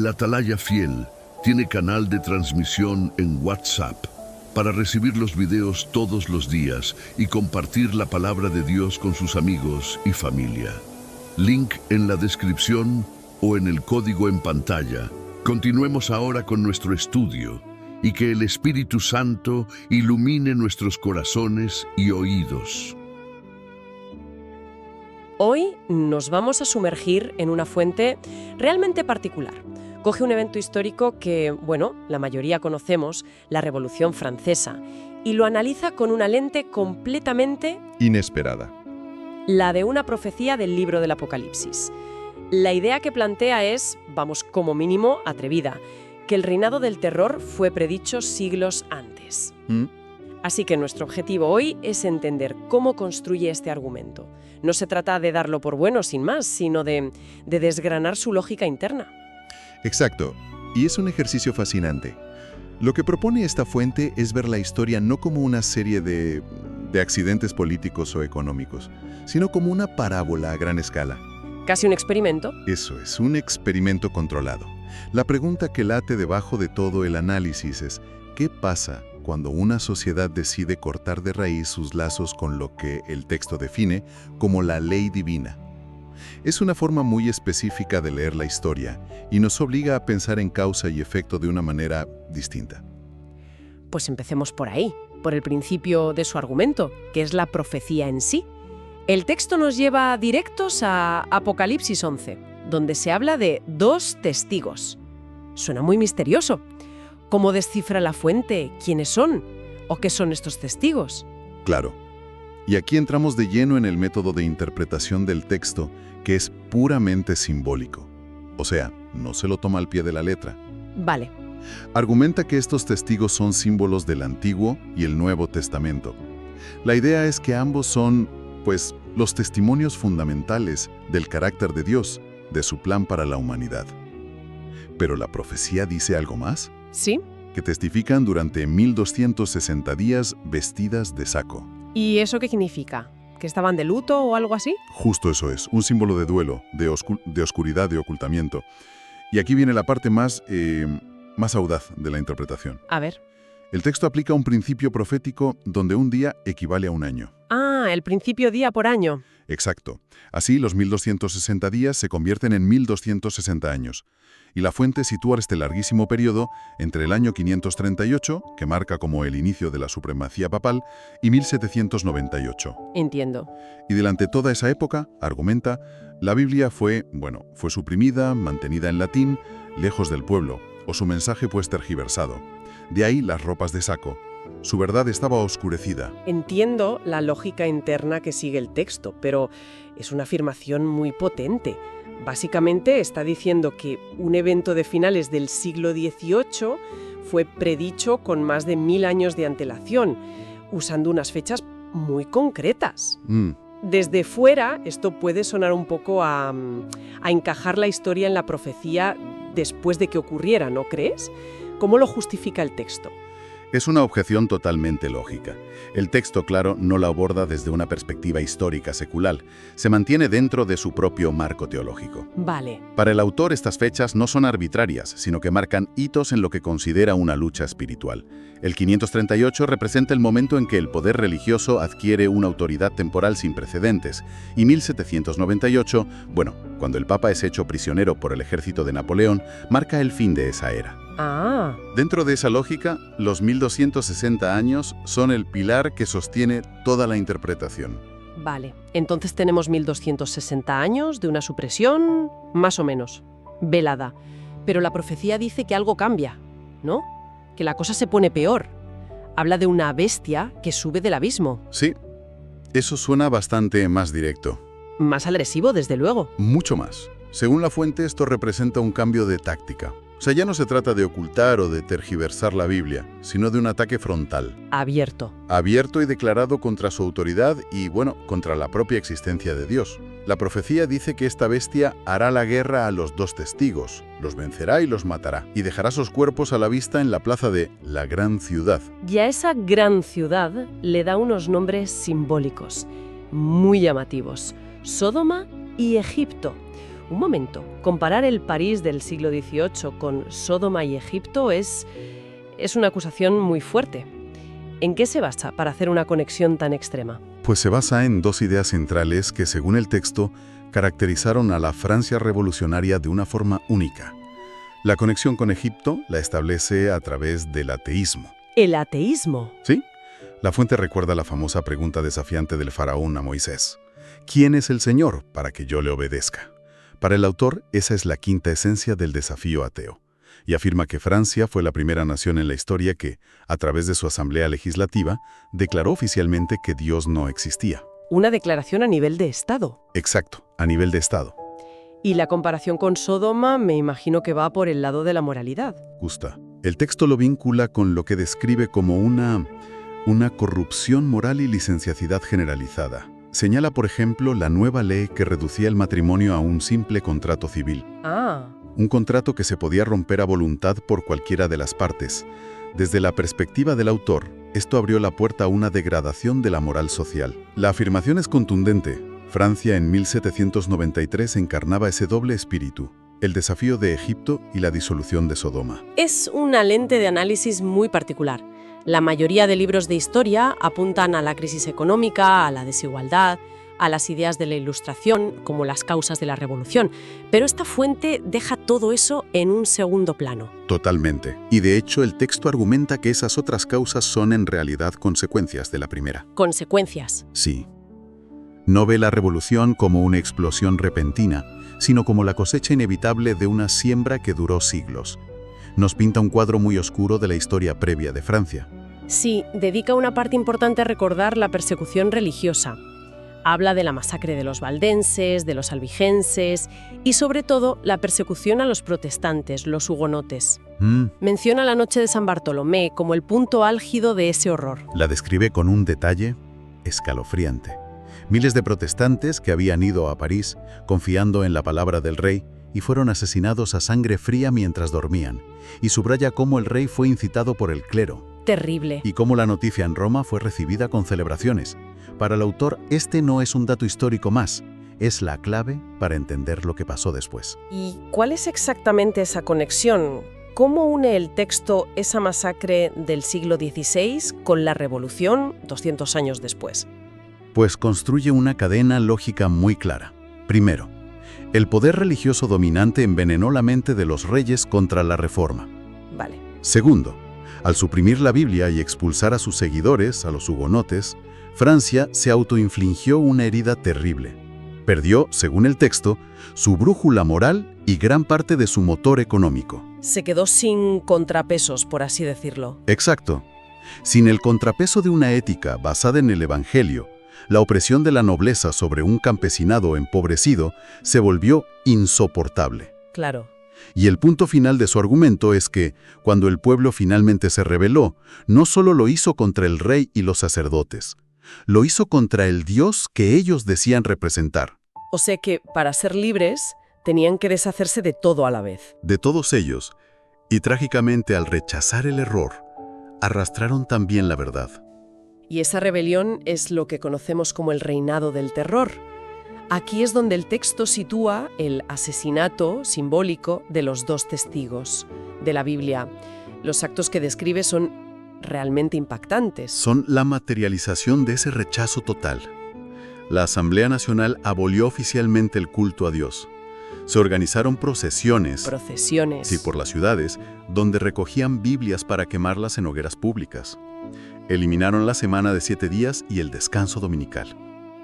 El Atalaya Fiel tiene canal de transmisión en WhatsApp para recibir los videos todos los días y compartir la palabra de Dios con sus amigos y familia. Link en la descripción o en el código en pantalla. Continuemos ahora con nuestro estudio y que el Espíritu Santo ilumine nuestros corazones y oídos. Hoy nos vamos a sumergir en una fuente realmente particular. Coge un evento histórico que, la mayoría conocemos, la Revolución Francesa, y lo analiza con una lente completamente inesperada. La de una profecía del libro del Apocalipsis. La idea que plantea es, como mínimo, atrevida, que el reinado del terror fue predicho siglos antes. Así que nuestro objetivo hoy es entender cómo construye este argumento. No se trata de darlo por bueno sin más, sino de desgranar su lógica interna. Exacto, y es un ejercicio fascinante. Lo que propone esta fuente es ver la historia no como una serie de accidentes políticos o económicos, sino como una parábola a gran escala. Casi un experimento. Eso es, un experimento controlado. La pregunta que late debajo de todo el análisis es, ¿qué pasa cuando una sociedad decide cortar de raíz sus lazos con lo que el texto define como la ley divina? Es una forma muy específica de leer la historia y nos obliga a pensar en causa y efecto de una manera distinta. Pues empecemos por ahí, por el principio de su argumento, que es la profecía en sí. El texto nos lleva directos a Apocalipsis 11, donde se habla de 2 testigos. Suena muy misterioso. ¿Cómo descifra la fuente? ¿Quiénes son? ¿O qué son estos testigos? Claro. Y aquí entramos de lleno en el método de interpretación del texto, que es puramente simbólico. O sea, no se lo toma al pie de la letra. Vale. Argumenta que estos testigos son símbolos del Antiguo y el Nuevo Testamento. La idea es que ambos son, los testimonios fundamentales del carácter de Dios, de su plan para la humanidad. ¿Pero la profecía dice algo más? Sí. Que testifican durante 1260 días vestidas de saco. ¿Y eso qué significa? ¿Que estaban de luto o algo así? Justo eso es, un símbolo de duelo, de oscuridad, de ocultamiento. Y aquí viene la parte más audaz de la interpretación. A ver. El texto aplica un principio profético donde un día equivale a un año. Ah, el principio día por año. Exacto. Así, los 1260 días se convierten en 1260 años. Y la fuente sitúa este larguísimo periodo entre el año 538, que marca como el inicio de la supremacía papal, y 1798. Entiendo. Y durante toda esa época, argumenta, la Biblia fue suprimida, mantenida en latín, lejos del pueblo, o su mensaje tergiversado. De ahí las ropas de saco. Su verdad estaba oscurecida. Entiendo la lógica interna que sigue el texto, pero es una afirmación muy potente. Básicamente está diciendo que un evento de finales del siglo XVIII fue predicho con más de 1000 años de antelación, usando unas fechas muy concretas. Desde fuera, esto puede sonar un poco a encajar la historia en la profecía después de que ocurriera, ¿no crees? ¿Cómo lo justifica el texto? Es una objeción totalmente lógica. El texto, claro, no la aborda desde una perspectiva histórica secular. Se mantiene dentro de su propio marco teológico. Vale. Para el autor, estas fechas no son arbitrarias, sino que marcan hitos en lo que considera una lucha espiritual. El 538 representa el momento en que el poder religioso adquiere una autoridad temporal sin precedentes, y 1798, cuando el Papa es hecho prisionero por el ejército de Napoleón, marca el fin de esa era. Ah. Dentro de esa lógica, los 1260 años son el pilar que sostiene toda la interpretación. Vale, entonces tenemos 1260 años de una supresión, más o menos, velada. Pero la profecía dice que algo cambia, ¿no? Que la cosa se pone peor. Habla de una bestia que sube del abismo. Sí, eso suena bastante más directo. Más agresivo, desde luego. Mucho más. Según la fuente, esto representa un cambio de táctica. O sea, ya no se trata de ocultar o de tergiversar la Biblia, sino de un ataque frontal. Abierto. Abierto y declarado contra su autoridad y, contra la propia existencia de Dios. La profecía dice que esta bestia hará la guerra a los 2 testigos, los vencerá y los matará, y dejará sus cuerpos a la vista en la plaza de la gran ciudad. Y a esa gran ciudad le da unos nombres simbólicos, muy llamativos: Sodoma y Egipto. Un momento, comparar el París del siglo XVIII con Sodoma y Egipto es una acusación muy fuerte. ¿En qué se basa para hacer una conexión tan extrema? Pues se basa en dos ideas centrales que, según el texto, caracterizaron a la Francia revolucionaria de una forma única. La conexión con Egipto la establece a través del ateísmo. ¿El ateísmo? ¿Sí? La fuente recuerda la famosa pregunta desafiante del faraón a Moisés. ¿Quién es el Señor para que yo le obedezca? Para el autor, esa es la quinta esencia del desafío ateo, y afirma que Francia fue la primera nación en la historia que, a través de su asamblea legislativa, declaró oficialmente que Dios no existía. Una declaración a nivel de Estado. Exacto, a nivel de Estado. Y la comparación con Sodoma me imagino que va por el lado de la moralidad. Justa. El texto lo vincula con lo que describe como una corrupción moral y licenciacidad generalizada. Señala, por ejemplo, la nueva ley que reducía el matrimonio a un simple contrato civil. Un contrato que se podía romper a voluntad por cualquiera de las partes. Desde la perspectiva del autor, esto abrió la puerta a una degradación de la moral social. La afirmación es contundente. Francia en 1793 encarnaba ese doble espíritu, el desafío de Egipto y la disolución de Sodoma. Es una lente de análisis muy particular. La mayoría de libros de historia apuntan a la crisis económica, a la desigualdad, a las ideas de la Ilustración como las causas de la Revolución, pero esta fuente deja todo eso en un segundo plano. Totalmente. Y de hecho el texto argumenta que esas otras causas son en realidad consecuencias de la primera. ¿Consecuencias? Sí. No ve la revolución como una explosión repentina, sino como la cosecha inevitable de una siembra que duró siglos. Nos pinta un cuadro muy oscuro de la historia previa de Francia. Sí, dedica una parte importante a recordar la persecución religiosa. Habla de la masacre de los valdenses, de los albigenses y, sobre todo, la persecución a los protestantes, los hugonotes. Menciona la noche de San Bartolomé como el punto álgido de ese horror. La describe con un detalle escalofriante. Miles de protestantes que habían ido a París confiando en la palabra del rey y fueron asesinados a sangre fría mientras dormían, y subraya cómo el rey fue incitado por el clero. Terrible. Y cómo la noticia en Roma fue recibida con celebraciones. Para el autor, este no es un dato histórico más, es la clave para entender lo que pasó después. ¿Y cuál es exactamente esa conexión? ¿Cómo une el texto esa masacre del siglo XVI con la Revolución 200 años después? Pues construye una cadena lógica muy clara. Primero, el poder religioso dominante envenenó la mente de los reyes contra la Reforma. Vale. Segundo, al suprimir la Biblia y expulsar a sus seguidores, a los hugonotes, Francia se autoinfligió una herida terrible. Perdió, según el texto, su brújula moral y gran parte de su motor económico. Se quedó sin contrapesos, por así decirlo. Exacto. Sin el contrapeso de una ética basada en el Evangelio, la opresión de la nobleza sobre un campesinado empobrecido se volvió insoportable. Claro. Y el punto final de su argumento es que, cuando el pueblo finalmente se rebeló, no solo lo hizo contra el rey y los sacerdotes, lo hizo contra el Dios que ellos decían representar. O sea que, para ser libres, tenían que deshacerse de todo a la vez. De todos ellos, y trágicamente al rechazar el error, arrastraron también la verdad. Y esa rebelión es lo que conocemos como el reinado del terror. Aquí es donde el texto sitúa el asesinato simbólico de los dos testigos de la Biblia. Los actos que describe son realmente impactantes. Son la materialización de ese rechazo total. La Asamblea Nacional abolió oficialmente el culto a Dios. Se organizaron procesiones. Sí, por las ciudades, donde recogían Biblias para quemarlas en hogueras públicas. Eliminaron la semana de 7 días y el descanso dominical.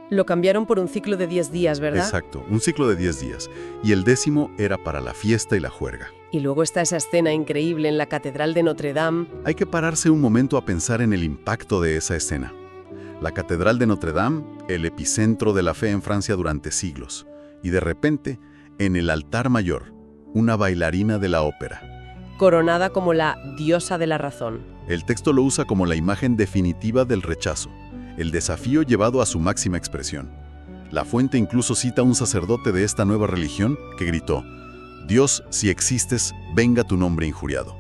Lo cambiaron por un ciclo de 10 días, ¿verdad? Exacto, un ciclo de 10 días. Y el 10º era para la fiesta y la juerga. Y luego está esa escena increíble en la Catedral de Notre Dame. Hay que pararse un momento a pensar en el impacto de esa escena. La Catedral de Notre Dame, el epicentro de la fe en Francia durante siglos. Y de repente, en el altar mayor, una bailarina de la ópera. Coronada como la diosa de la razón. El texto lo usa como la imagen definitiva del rechazo, el desafío llevado a su máxima expresión. La fuente incluso cita a un sacerdote de esta nueva religión que gritó: «Dios, si existes, venga tu nombre injuriado.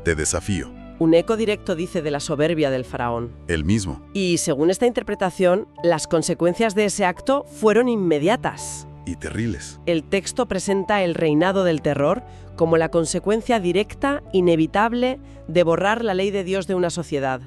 Te desafío». Un eco directo, dice, de la soberbia del faraón. El mismo. Y según esta interpretación, las consecuencias de ese acto fueron inmediatas. y terribles. El texto presenta el reinado del terror como la consecuencia directa, inevitable, de borrar la ley de Dios de una sociedad.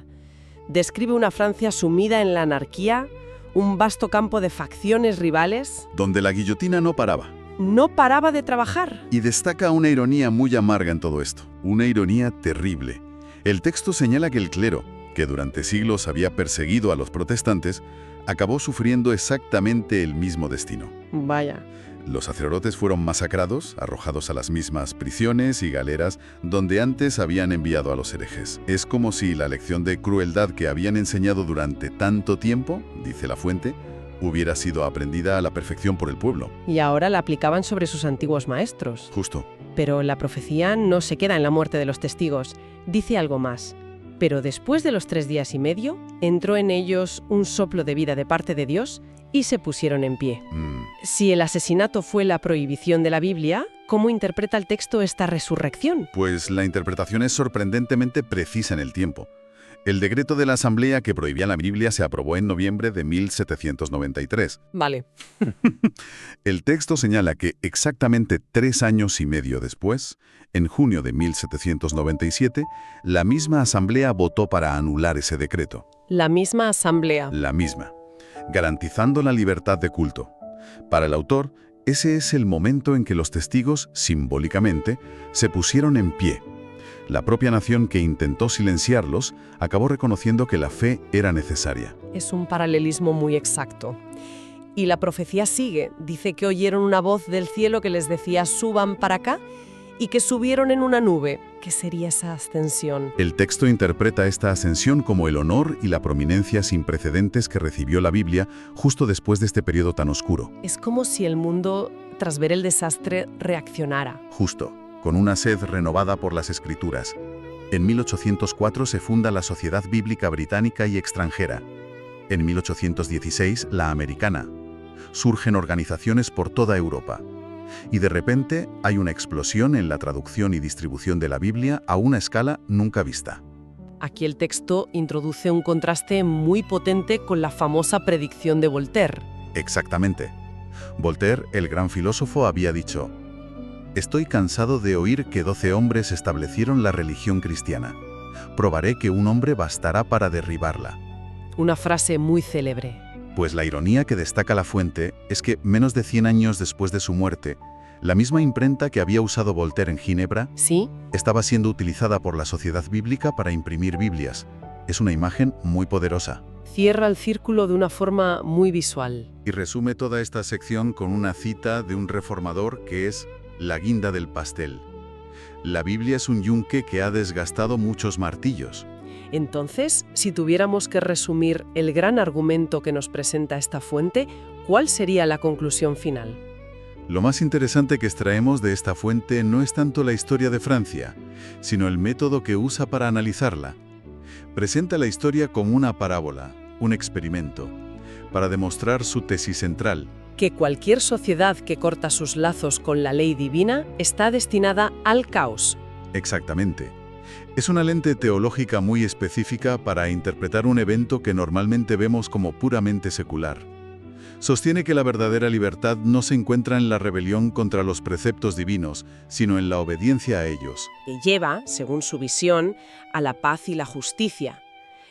Describe una Francia sumida en la anarquía, un vasto campo de facciones rivales. Donde la guillotina no paraba. No paraba de trabajar. Y destaca una ironía muy amarga en todo esto. Una ironía terrible. El texto señala que el clero, que durante siglos había perseguido a los protestantes, acabó sufriendo exactamente el mismo destino. Vaya. Los sacerdotes fueron masacrados, arrojados a las mismas prisiones y galeras donde antes habían enviado a los herejes. Es como si la lección de crueldad que habían enseñado durante tanto tiempo, dice la fuente, hubiera sido aprendida a la perfección por el pueblo. Y ahora la aplicaban sobre sus antiguos maestros. Justo. Pero la profecía no se queda en la muerte de los testigos, dice algo más. Pero después de los 3 días y medio, entró en ellos un soplo de vida de parte de Dios y se pusieron en pie. Si el asesinato fue la prohibición de la Biblia, ¿cómo interpreta el texto esta resurrección? Pues la interpretación es sorprendentemente precisa en el tiempo. El decreto de la Asamblea que prohibía la Biblia se aprobó en noviembre de 1793. Vale. El texto señala que exactamente 3 años y medio después, en junio de 1797, la misma Asamblea votó para anular ese decreto. La misma Asamblea. La misma, garantizando la libertad de culto. Para el autor, ese es el momento en que los testigos, simbólicamente, se pusieron en pie. La propia nación que intentó silenciarlos acabó reconociendo que la fe era necesaria. Es un paralelismo muy exacto. Y la profecía sigue. Dice que oyeron una voz del cielo que les decía suban para acá y que subieron en una nube. ¿Qué sería esa ascensión? El texto interpreta esta ascensión como el honor y la prominencia sin precedentes que recibió la Biblia justo después de este periodo tan oscuro. Es como si el mundo, tras ver el desastre, reaccionara. Justo, con una sed renovada por las Escrituras. En 1804 se funda la Sociedad Bíblica Británica y Extranjera. En 1816, la Americana. Surgen organizaciones por toda Europa. Y de repente hay una explosión en la traducción y distribución de la Biblia a una escala nunca vista. Aquí el texto introduce un contraste muy potente con la famosa predicción de Voltaire. Exactamente. Voltaire, el gran filósofo, había dicho: «Estoy cansado de oír que 12 hombres establecieron la religión cristiana. Probaré que un hombre bastará para derribarla». Una frase muy célebre. Pues la ironía que destaca la fuente es que menos de 100 años después de su muerte, la misma imprenta que había usado Voltaire en Ginebra ¿Sí? estaba siendo utilizada por la Sociedad Bíblica para imprimir Biblias. Es una imagen muy poderosa. Cierra el círculo de una forma muy visual. Y resume toda esta sección con una cita de un reformador que es la guinda del pastel. La Biblia es un yunque que ha desgastado muchos martillos. Entonces, si tuviéramos que resumir el gran argumento que nos presenta esta fuente, ¿cuál sería la conclusión final? Lo más interesante que extraemos de esta fuente no es tanto la historia de Francia, sino el método que usa para analizarla. Presenta la historia como una parábola, un experimento, para demostrar su tesis central. Que cualquier sociedad que corta sus lazos con la ley divina está destinada al caos. Exactamente. Es una lente teológica muy específica para interpretar un evento que normalmente vemos como puramente secular. Sostiene que la verdadera libertad no se encuentra en la rebelión contra los preceptos divinos, sino en la obediencia a ellos. Que lleva, según su visión, a la paz y la justicia.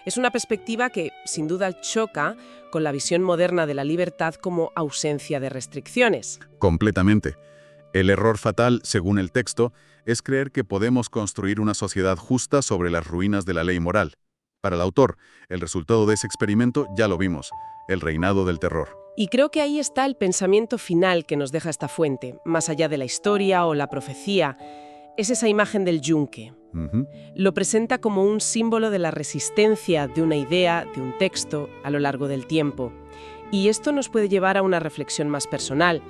Es una perspectiva que, sin duda, choca con la visión moderna de la libertad como ausencia de restricciones. Completamente. El error fatal, según el texto, es creer que podemos construir una sociedad justa sobre las ruinas de la ley moral. Para el autor, el resultado de ese experimento ya lo vimos, el reinado del terror. Y creo que ahí está el pensamiento final que nos deja esta fuente, más allá de la historia o la profecía. Es esa imagen del yunque. Lo presenta como un símbolo de la resistencia de una idea, de un texto, a lo largo del tiempo. Y esto nos puede llevar a una reflexión más personal.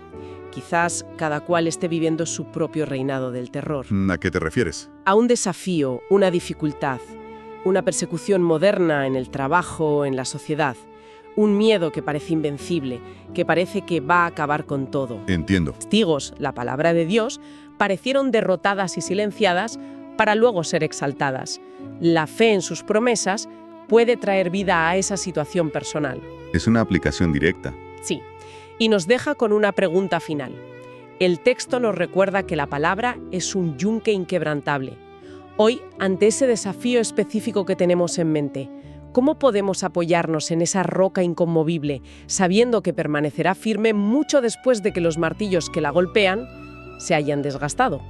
Quizás cada cual esté viviendo su propio reinado del terror. ¿A qué te refieres? A un desafío, una dificultad, una persecución moderna en el trabajo, en la sociedad. Un miedo que parece invencible, que parece que va a acabar con todo. Entiendo. Testigos, la palabra de Dios, parecieron derrotadas y silenciadas para luego ser exaltadas. La fe en sus promesas puede traer vida a esa situación personal. Es una aplicación directa. Sí. Y nos deja con una pregunta final. El texto nos recuerda que la palabra es un yunque inquebrantable. Hoy, ante ese desafío específico que tenemos en mente, ¿cómo podemos apoyarnos en esa roca inconmovible, sabiendo que permanecerá firme mucho después de que los martillos que la golpean se hayan desgastado?